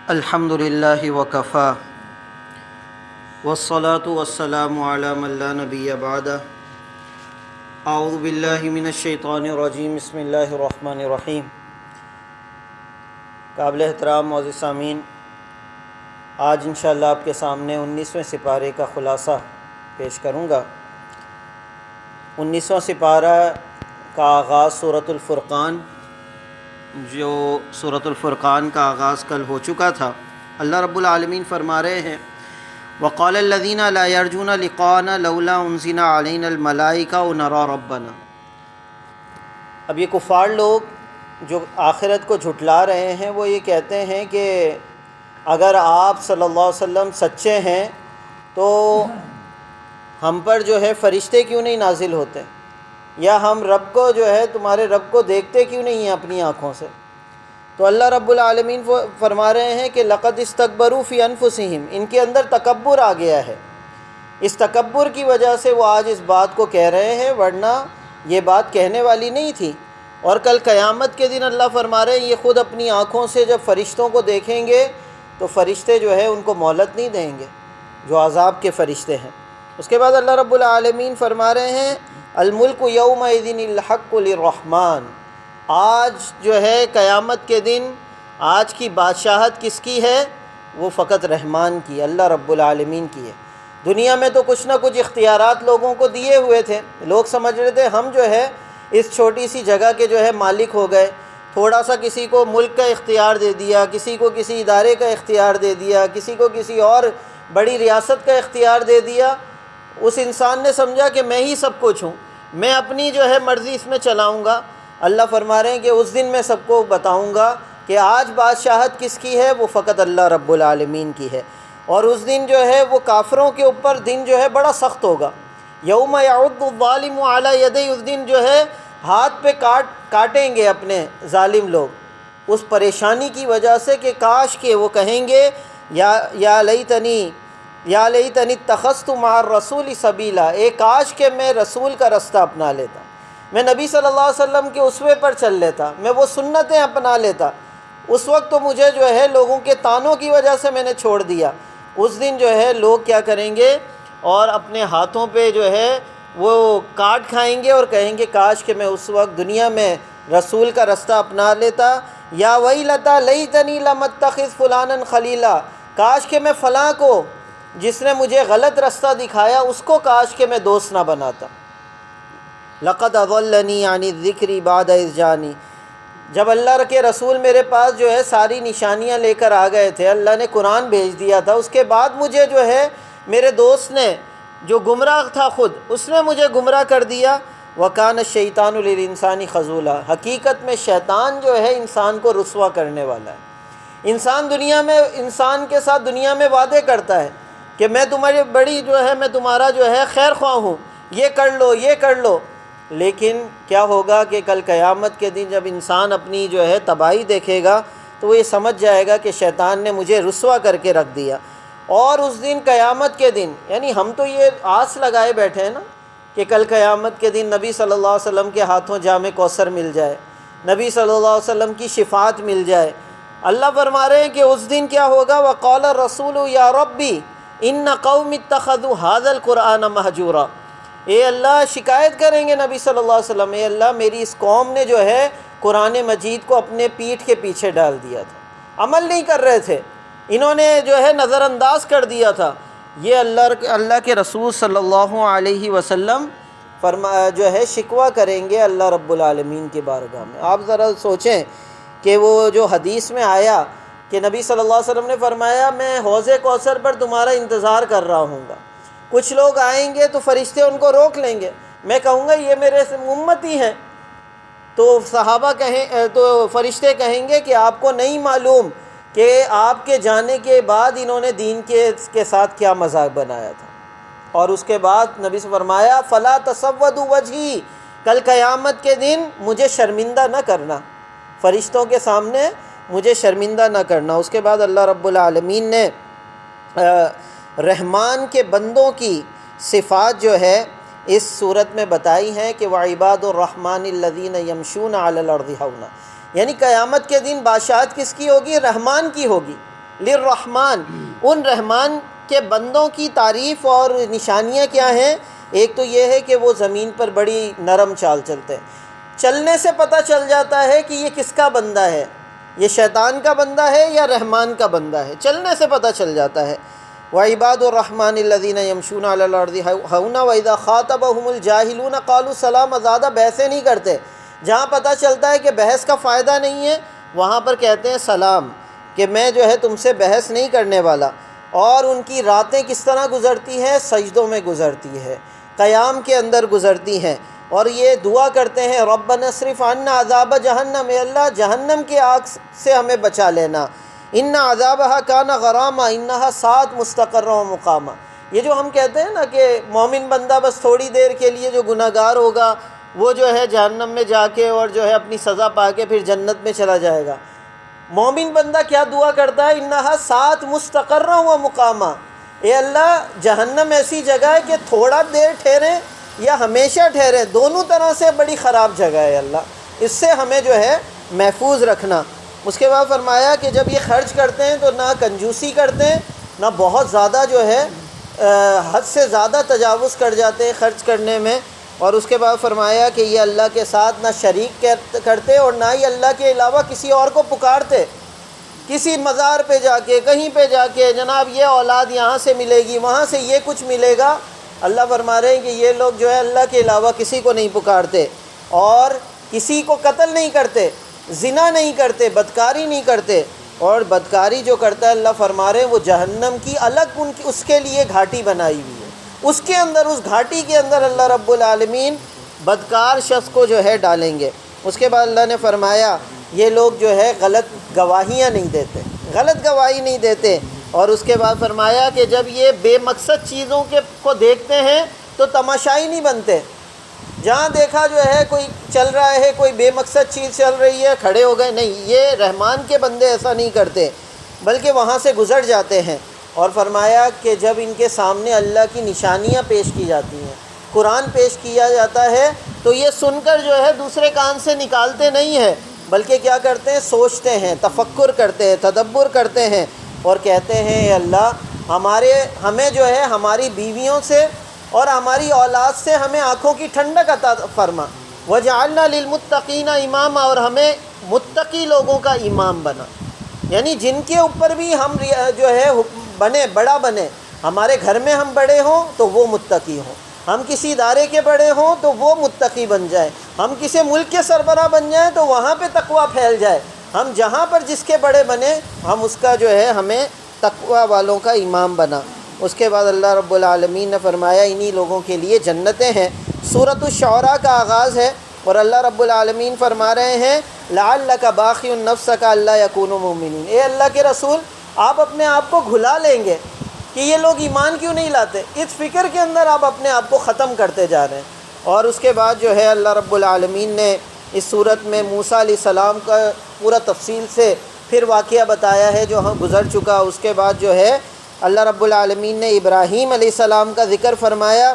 الحمد للہ وکفیٰ والصلاة والسلام علی من لا نبی بعدہ اعوذ باللہ من الشیطان الرجیم بسم اللہ الرحمن الرحیم۔ قابل احترام معزز سامعین، آج انشاءاللہ آپ کے سامنے 19ویں سپارے کا خلاصہ پیش کروں گا۔ 19واں سپارہ کا آغاز سورۃ الفرقان، جو سورۃ الفرقان کا آغاز کل ہو چکا تھا۔ اللہ رب العالمین فرما رہے ہیں وَقَالَ الَّذِينَ لَا يَرْجُونَ لِقَاءَنَا لَوْلَا أُنزِلَ عَلَيْنَا الْمَلَائِكَةُ وَنَرَىٰ رَبَّنَا۔ اب یہ کفار لوگ جو آخرت کو جھٹلا رہے ہیں وہ یہ کہتے ہیں کہ اگر آپ صلی اللہ علیہ وسلم سچے ہیں تو ہم پر جو ہے فرشتے کیوں نہیں نازل ہوتے، یا ہم رب کو جو ہے تمہارے رب کو دیکھتے کیوں نہیں ہیں اپنی آنکھوں سے۔ تو اللہ رب العالمین فرما رہے ہیں کہ لقد استکبروا فی انفسہم، ان کے اندر تکبر آ گیا ہے۔ اس تکبر کی وجہ سے وہ آج اس بات کو کہہ رہے ہیں، ورنہ یہ بات کہنے والی نہیں تھی۔ اور کل قیامت کے دن اللہ فرما رہے ہیں یہ خود اپنی آنکھوں سے جب فرشتوں کو دیکھیں گے تو فرشتے جو ہے ان کو مہلت نہیں دیں گے، جو عذاب کے فرشتے ہیں۔ اس کے بعد اللہ رب العالمین فرما رہے ہیں الملک یومئذ الحق للرحمن، آج جو ہے قیامت کے دن آج کی بادشاہت کس کی ہے؟ وہ فقط رحمان کی، اللہ رب العالمین کی ہے۔ دنیا میں تو کچھ نہ کچھ اختیارات لوگوں کو دیے ہوئے تھے، لوگ سمجھ رہے تھے ہم جو ہے اس چھوٹی سی جگہ کے جو ہے مالک ہو گئے، تھوڑا سا کسی کو ملک کا اختیار دے دیا، کسی کو کسی ادارے کا اختیار دے دیا، کسی کو کسی اور بڑی ریاست کا اختیار دے دیا۔ اس انسان نے سمجھا کہ میں ہی سب کچھ ہوں، میں اپنی جو ہے مرضی اس میں چلاؤں گا۔ اللہ فرما رہے ہیں کہ اس دن میں سب کو بتاؤں گا کہ آج بادشاہت کس کی ہے، وہ فقط اللہ رب العالمین کی ہے۔ اور اس دن جو ہے وہ کافروں کے اوپر دن جو ہے بڑا سخت ہوگا۔ یوم یعض الظالم علی یدیہ، اس دن جو ہے ہاتھ پہ کاٹیں گے اپنے ظالم لوگ اس پریشانی کی وجہ سے کہ کاش کہ وہ کہیں گے یا لیتنی اتخذت مع الرسول سبیلا، اے کاش کہ میں رسول کا رستہ اپنا لیتا، میں نبی صلی اللہ علیہ وسلم کے اسوے پر چل لیتا، میں وہ سنتیں اپنا لیتا۔ اس وقت تو مجھے جو ہے لوگوں کے طعنوں کی وجہ سے میں نے چھوڑ دیا۔ اس دن جو ہے لوگ کیا کریں گے اور اپنے ہاتھوں پہ جو ہے وہ کاٹ کھائیں گے اور کہیں گے کاش کہ میں اس وقت دنیا میں رسول کا رستہ اپنا لیتا۔ یا ویلتا لیتنی لم اتخذ فلانا خلیلا، کاش کہ میں فلاں کو جس نے مجھے غلط رستہ دکھایا اس کو کاش کہ میں دوست نہ بناتا۔ لقد اضلنی عن الذکر بعد اذ جانی، جب اللہ کے رسول میرے پاس جو ہے ساری نشانیاں لے کر آ گئے تھے، اللہ نے قرآن بھیج دیا تھا، اس کے بعد مجھے جو ہے میرے دوست نے جو گمراہ تھا خود اس نے مجھے گمراہ کر دیا۔ وَكَانَ الشَّيْطَانُ لِلْإِنسَانِ خَذُولًا، حقیقت میں شیطان جو ہے انسان کو رسوا کرنے والا ہے۔ انسان کے ساتھ دنیا میں وعدے کرتا ہے کہ میں تمہاری بڑی جو ہے میں تمہارا جو ہے خیر خواہ ہوں، یہ کر لو یہ کر لو، لیکن کیا ہوگا کہ کل قیامت کے دن جب انسان اپنی جو ہے تباہی دیکھے گا تو وہ یہ سمجھ جائے گا کہ شیطان نے مجھے رسوا کر کے رکھ دیا۔ اور اس دن قیامت کے دن، یعنی ہم تو یہ آس لگائے بیٹھے ہیں نا کہ کل قیامت کے دن نبی صلی اللہ علیہ وسلم کے ہاتھوں جام کوثر مل جائے، نبی صلی اللہ علیہ وسلم کی شفاعت مل جائے۔ اللہ فرما رہے ہیں کہ اس دن کیا ہوگا وَقَالَ الرَّسُولُ يَا رَبِّ إِنَّ قَوْمِ اتَّخَذُوا هَذَا الْقُرْآنَ مَهْجُورًا، اے اللہ شکایت کریں گے نبی صلی اللہ علیہ وسلم، اے اللہ میری اس قوم نے جو ہے قرآن مجید کو اپنے پیٹھ کے پیچھے ڈال دیا تھا، عمل نہیں کر رہے تھے، انہوں نے جو ہے نظر انداز کر دیا تھا۔ یہ اللہ کے رسول صلی اللہ علیہ وسلم جو ہے شکوہ کریں گے اللہ رب العالمین کی بارگاہ میں۔ آپ ذرا سوچیں کہ وہ جو حدیث میں آیا کہ نبی صلی اللہ علیہ وسلم نے فرمایا میں حوض کوثر پر تمہارا انتظار کر رہا ہوں گا، کچھ لوگ آئیں گے تو فرشتے ان کو روک لیں گے، میں کہوں گا یہ میرے امتی ہیں، تو صحابہ تو فرشتے کہیں گے کہ آپ کو نہیں معلوم کہ آپ کے جانے کے بعد انہوں نے دین کے ساتھ کیا مذاق بنایا تھا۔ اور اس کے بعد نبی سے فرمایا فلا تسودوا وجہی، کل قیامت کے دن مجھے شرمندہ نہ کرنا، فرشتوں کے سامنے مجھے شرمندہ نہ کرنا۔ اس کے بعد اللہ رب العالمین نے رحمان کے بندوں کی صفات جو ہے اس صورت میں بتائی ہیں کہ وعباد الرحمن الذین یمشون علی الارض ہونا، یعنی قیامت کے دن بادشاہت کس کی ہوگی؟ رحمان کی ہوگی۔ للرحمن، ان رحمان کے بندوں کی تعریف اور نشانیاں کیا ہیں؟ ایک تو یہ ہے کہ وہ زمین پر بڑی نرم چال چلتے ہیں، چلنے سے پتہ چل جاتا ہے کہ یہ کس کا بندہ ہے، یہ شیطان کا بندہ ہے یا رحمان کا بندہ ہے، چلنے سے پتہ چل جاتا ہے۔ وعباد الرحمن الذین یمشون علی الارض ہونا واذا خاطبهم الجاہلون قالوا سلاما، زیادہ بحثیں نہیں کرتے، جہاں پتہ چلتا ہے کہ بحث کا فائدہ نہیں ہے وہاں پر کہتے ہیں سلام، کہ میں جو ہے تم سے بحث نہیں کرنے والا۔ اور ان کی راتیں کس طرح گزرتی ہیں؟ سجدوں میں گزرتی ہے، قیام کے اندر گزرتی ہیں، اور یہ دعا کرتے ہیں ربنا اصرف عنا عذاب جہنم، اے اللہ جہنم کی آگ سے ہمیں بچا لینا، ان عذابها کان غراما انہا ساعت مستقر و مقامہ۔ یہ جو ہم کہتے ہیں نا کہ مومن بندہ بس تھوڑی دیر کے لیے جو گناہ گار ہوگا وہ جو ہے جہنم میں جا کے اور جو ہے اپنی سزا پا کے پھر جنت میں چلا جائے گا، مومن بندہ کیا دعا کرتا ہے؟ انہا ساعت مستقر و مقامہ، اے اللہ جہنم ایسی جگہ ہے کہ تھوڑا دیر ٹھہریں یا ہمیشہ ٹھہریں، دونوں طرح سے بڑی خراب جگہ ہے اللہ، اس سے ہمیں جو ہے محفوظ رکھنا۔ اس کے بعد فرمایا کہ جب یہ خرچ کرتے ہیں تو نہ کنجوسی کرتے ہیں، نہ بہت زیادہ جو ہے حد سے زیادہ تجاوز کر جاتے ہیں خرچ کرنے میں، اور اس کے بعد فرمایا کہ یہ اللہ کے ساتھ نہ شریک کرتے اور نہ ہی اللہ کے علاوہ کسی اور کو پکارتے، کسی مزار پہ جا کے کہیں پہ جا کے جناب یہ اولاد یہاں سے ملے گی وہاں سے یہ کچھ ملے گا، اللہ فرما رہے ہیں کہ یہ لوگ جو ہے اللہ کے علاوہ کسی کو نہیں پکارتے، اور کسی کو قتل نہیں کرتے، زنا نہیں کرتے، بدکاری نہیں کرتے، اور بدکاری جو کرتا ہے اللہ فرما رہے ہیں وہ جہنم کی الگ اس کے لیے گھاٹی بنائی ہوئی ہے، اس کے اندر اس گھاٹی کے اندر اللہ رب العالمین بدکار شخص کو جو ہے ڈالیں گے۔ اس کے بعد اللہ نے فرمایا یہ لوگ جو ہے غلط گواہیاں نہیں دیتے، غلط گواہی نہیں دیتے، اور اس کے بعد فرمایا کہ جب یہ بے مقصد چیزوں کو دیکھتے ہیں تو تماشائی نہیں بنتے، جہاں دیکھا جو ہے کوئی چل رہا ہے کوئی بے مقصد چیز چل رہی ہے کھڑے ہو گئے، نہیں، یہ رحمان کے بندے ایسا نہیں کرتے بلکہ وہاں سے گزر جاتے ہیں۔ اور فرمایا کہ جب ان کے سامنے اللہ کی نشانیاں پیش کی جاتی ہیں، قرآن پیش کیا جاتا ہے تو یہ سن کر جو ہے دوسرے کان سے نکالتے نہیں ہیں بلکہ کیا کرتے ہیں؟ سوچتے ہیں، تفکر کرتے ہیں، تدبر کرتے ہیں، اور کہتے ہیں اے اللہ ہمیں جو ہے ہماری بیویوں سے اور ہماری اولاد سے ہمیں آنکھوں کی ٹھنڈک عطا فرما، وجعلنا للمتقین اماما، اور ہمیں متقی لوگوں کا امام بنا، یعنی جن کے اوپر بھی ہم جو ہے بڑا بنے، ہمارے گھر میں ہم بڑے ہوں تو وہ متقی ہوں، ہم کسی ادارے کے بڑے ہوں تو وہ متقی بن جائے، ہم کسی ملک کے سربراہ بن جائیں تو وہاں پہ تقویٰ پھیل جائے، ہم جہاں پر جس کے بڑے بنے ہم اس کا جو ہے ہمیں تقویٰ والوں کا امام بنا۔ اس کے بعد اللہ رب العالمین نے فرمایا انہی لوگوں کے لیے جنتیں ہیں۔ سورۃ الشعراء کا آغاز ہے اور اللہ رب العالمین فرما رہے ہیں لعلک باخع نفسک الا یکونوا مؤمنین، اے اللہ کے رسول آپ اپنے آپ کو گھلا لیں گے کہ یہ لوگ ایمان کیوں نہیں لاتے، اس فکر کے اندر آپ اپنے آپ کو ختم کرتے جا رہے ہیں۔ اور اس کے بعد جو ہے اللہ رب العالمین نے اس صورت میں موسیٰ علیہ السلام کا پورا تفصیل سے پھر واقعہ بتایا ہے جو ہم گزر چکا۔ اس کے بعد جو ہے اللہ رب العالمین نے ابراہیم علیہ السلام کا ذکر فرمایا،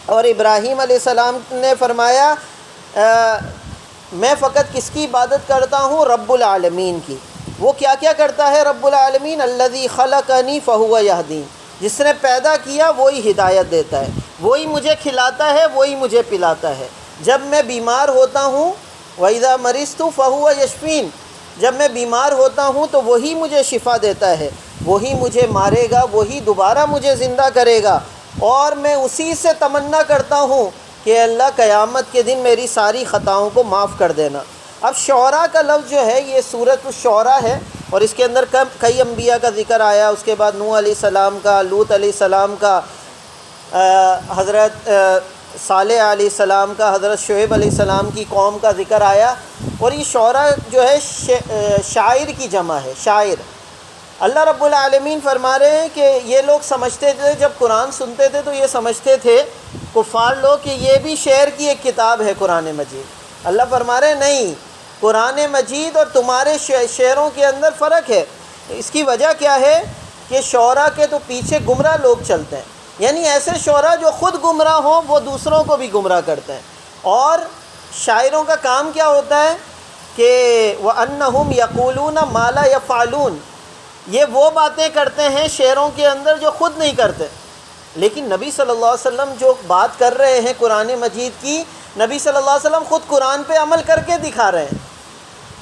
اور ابراہیم علیہ السلام نے فرمایا میں فقط کس کی عبادت کرتا ہوں؟ رب العالمین کی۔ وہ کیا کیا کرتا ہے رب العالمین؟ الذی خلقنی فہو یہدین، جس نے پیدا کیا وہی ہدایت دیتا ہے، وہی مجھے کھلاتا ہے، وہی مجھے پلاتا ہے، جب میں بیمار ہوتا ہوں وَإِذَا مَرِضْتُ فَهُوَ يَشْفِينِ، جب میں بیمار ہوتا ہوں تو وہی مجھے شفا دیتا ہے، وہی مجھے مارے گا، وہی دوبارہ مجھے زندہ کرے گا، اور میں اسی سے تمنا کرتا ہوں کہ اللہ قیامت کے دن میری ساری خطاؤں کو معاف کر دینا۔ اب شعراء کا لفظ جو ہے یہ سورۃ الشعراء ہے، اور اس کے اندر کئی انبیاء کا ذکر آیا، اس کے بعد نوح علیہ السلام کا، لوط علیہ السلام کا، حضرت صالح علیہ السلام کا، حضرت شعیب علیہ السلام کی قوم کا ذکر آیا۔ اور یہ شعراء جو ہے شاعر کی جمع ہے، شاعر۔ اللہ رب العالمین فرما رہے ہیں کہ یہ لوگ سمجھتے تھے، جب قرآن سنتے تھے تو یہ سمجھتے تھے کفار لوگ کہ یہ بھی شعر کی ایک کتاب ہے قرآن مجید۔ اللہ فرما رہے ہیں نہیں، قرآن مجید اور تمہارے شعروں کے اندر فرق ہے۔ اس کی وجہ کیا ہے کہ شعراء کے تو پیچھے گمراہ لوگ چلتے ہیں، یعنی ایسے شعراء جو خود گمراہ ہوں وہ دوسروں کو بھی گمراہ کرتے ہیں۔ اور شاعروں کا کام کیا ہوتا ہے کہ وَأَنَّهُمْ يَقُولُونَ مَا لَا يَفْعَلُونَ، یہ وہ باتیں کرتے ہیں شعروں کے اندر جو خود نہیں کرتے، لیکن نبی صلی اللہ علیہ وسلم جو بات کر رہے ہیں قرآن مجید کی، نبی صلی اللہ علیہ وسلم خود قرآن پہ عمل کر کے دکھا رہے ہیں،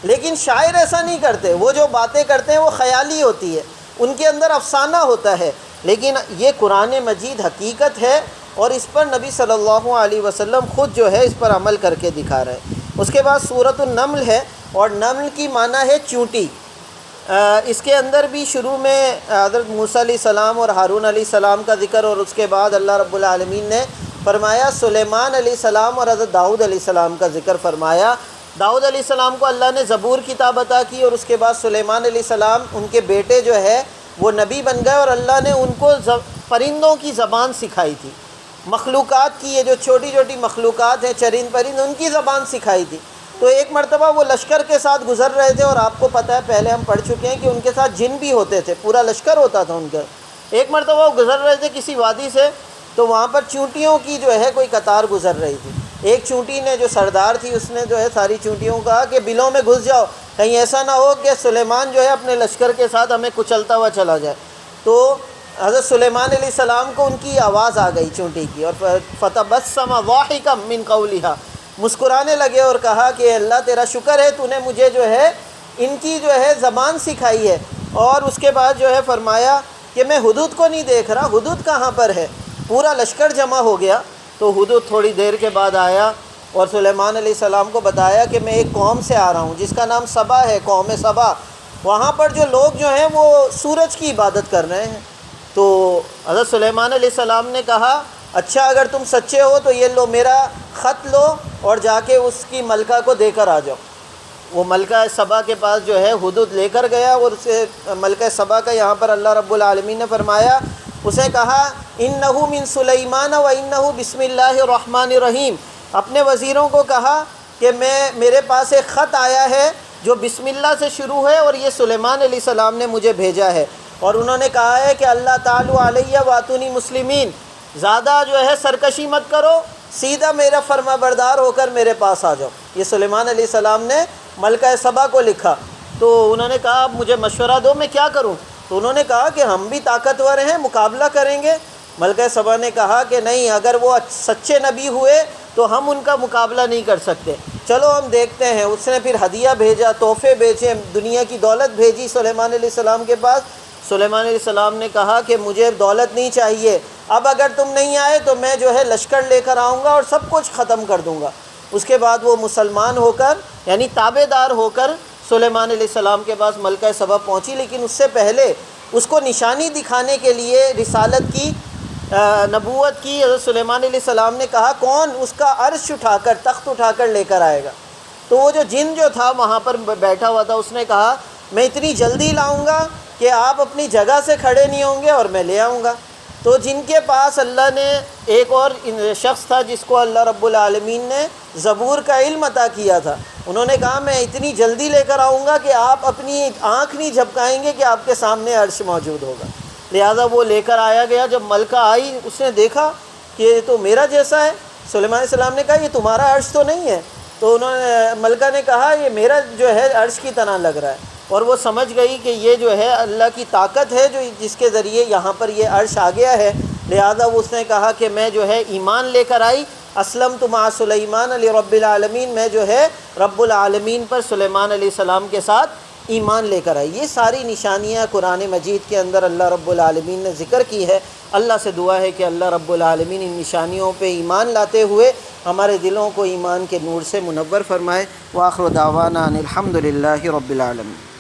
لیکن شاعر ایسا نہیں کرتے، وہ جو باتیں کرتے ہیں وہ خیالی ہوتی ہے، ان کے اندر افسانہ ہوتا ہے، لیکن یہ قرآن مجید حقیقت ہے اور اس پر نبی صلی اللہ علیہ وسلم خود جو ہے اس پر عمل کر کے دکھا رہے ہیں۔ اس کے بعد سورۃ النمل ہے، اور نمل کی معنی ہے چونٹی۔ اس کے اندر بھی شروع میں حضرت موسیٰ علیہ السلام اور ہارون علیہ السلام کا ذکر، اور اس کے بعد اللہ رب العالمین نے فرمایا سلیمان علیہ السلام اور حضرت داؤد علیہ السلام کا ذکر فرمایا۔ داؤد علیہ السلام کو اللہ نے زبور کتاب عطا کی، اور اس کے بعد سلیمان علیہ السلام ان کے بیٹے جو ہے وہ نبی بن گئے، اور اللہ نے ان کو پرندوں کی زبان سکھائی تھی، مخلوقات کی، یہ جو چھوٹی چھوٹی مخلوقات ہیں چرند پرند، ان کی زبان سکھائی تھی۔ تو ایک مرتبہ وہ لشکر کے ساتھ گزر رہے تھے، اور آپ کو پتہ ہے پہلے ہم پڑھ چکے ہیں کہ ان کے ساتھ جن بھی ہوتے تھے، پورا لشکر ہوتا تھا ان کا۔ ایک مرتبہ وہ گزر رہے تھے کسی وادی سے، تو وہاں پر چونٹیوں کی جو ہے کوئی قطار گزر رہی تھی۔ ایک چونٹی نے جو سردار تھی اس نے جو ہے ساری چونٹیوں کو کہا کہ بلوں میں گھس جاؤ، کہیں ایسا نہ ہو کہ سلیمان جو ہے اپنے لشکر کے ساتھ ہمیں کچلتا ہوا چلا جائے۔ تو حضرت سلیمان علیہ السلام کو ان کی آواز آ گئی چونٹی کی، اور فتبسم ضاحکا من قولها، مسکرانے لگے اور کہا کہ اللہ تیرا شکر ہے تو نے مجھے جو ہے ان کی جو ہے زبان سکھائی ہے۔ اور اس کے بعد جو ہے فرمایا کہ میں حدود کو نہیں دیکھ رہا، حدود کہاں پر ہے؟ پورا لشکر جمع ہو گیا، تو حدود تھوڑی دیر کے بعد آیا اور سلیمان علیہ السلام کو بتایا کہ میں ایک قوم سے آ رہا ہوں جس کا نام سبا ہے، قوم سبا، وہاں پر جو لوگ جو ہیں وہ سورج کی عبادت کر رہے ہیں۔ تو حضرت سلیمان علیہ السلام نے کہا اچھا اگر تم سچے ہو تو یہ لو میرا خط لو اور جا کے اس کی ملکہ کو دے کر آ جاؤ۔ وہ ملکہ سبا کے پاس جو ہے حدود لے کر گیا، اور اسے ملکہ سبا کا یہاں پر اللہ رب العالمین نے فرمایا، اسے کہا انہ من سلیمان و انہ بسم اللہ الرحمن الرحیم، اپنے وزیروں کو کہا کہ میرے پاس ایک خط آیا ہے جو بسم اللہ سے شروع ہے، اور یہ سلیمان علیہ السلام نے مجھے بھیجا ہے، اور انہوں نے کہا ہے کہ اللہ تعالی علیہ واتونی مسلمین، زیادہ جو ہے سرکشی مت کرو، سیدھا میرا فرما بردار ہو کر میرے پاس آ جاؤ۔ یہ سلیمان علیہ السلام نے ملکہ سبا کو لکھا۔ تو انہوں نے کہا مجھے مشورہ دو میں کیا کروں؟ تو انہوں نے کہا کہ ہم بھی طاقتور ہیں، مقابلہ کریں گے۔ ملکہ سبا نے کہا کہ نہیں، اگر وہ سچے نبی ہوئے تو ہم ان کا مقابلہ نہیں کر سکتے، چلو ہم دیکھتے ہیں۔ اس نے پھر ہدیہ بھیجا، تحفے بھیجے، دنیا کی دولت بھیجی سلیمان علیہ السلام کے پاس۔ سلیمان علیہ السلام نے کہا کہ مجھے دولت نہیں چاہیے، اب اگر تم نہیں آئے تو میں جو ہے لشکر لے کر آؤں گا اور سب کچھ ختم کر دوں گا۔ اس کے بعد وہ مسلمان ہو کر یعنی تابع دار ہو کر سلیمان علیہ السلام کے پاس ملکہ سبا پہنچی، لیکن اس سے پہلے اس کو نشانی دکھانے کے لیے رسالت کی، نبوت کی، حضرت سلیمان علیہ السلام نے کہا کون اس کا عرش اٹھا کر، تخت اٹھا کر لے کر آئے گا؟ تو وہ جو جن جو تھا وہاں پر بیٹھا ہوا تھا، اس نے کہا میں اتنی جلدی لاؤں گا کہ آپ اپنی جگہ سے کھڑے نہیں ہوں گے اور میں لے آؤں گا۔ تو جن کے پاس اللہ نے، ایک اور شخص تھا جس کو اللہ رب العالمین نے زبور کا علم عطا کیا تھا، انہوں نے کہا میں اتنی جلدی لے کر آؤں گا کہ آپ اپنی آنکھ نہیں جھپکائیں گے کہ آپ کے سامنے عرش موجود ہوگا۔ لہٰذا وہ لے کر آیا گیا۔ جب ملکہ آئی اس نے دیکھا کہ یہ تو میرا جیسا ہے۔ سلیمان علیہ السلام نے کہا یہ تمہارا عرش تو نہیں ہے؟ تو انہوں نے ملکہ نے کہا یہ میرا جو ہے عرش کی طرح لگ رہا ہے، اور وہ سمجھ گئی کہ یہ جو ہے اللہ کی طاقت ہے جو جس کے ذریعے یہاں پر یہ عرش آ گیا ہے۔ لہذا اس نے کہا کہ میں جو ہے ایمان لے کر آئی، اسلمت مع سلیمان لرب العالمین، میں جو ہے رب العالمین پر سلیمان علیہ السلام کے ساتھ ایمان لے کر آئی۔ یہ ساری نشانیاں قرآن مجید کے اندر اللہ رب العالمین نے ذکر کی ہے۔ اللہ سے دعا ہے کہ اللہ رب العالمین ان نشانیوں پہ ایمان لاتے ہوئے ہمارے دلوں کو ایمان کے نور سے منور فرمائے۔ وآخر دعوانا ان الحمد للہ رب العالمین۔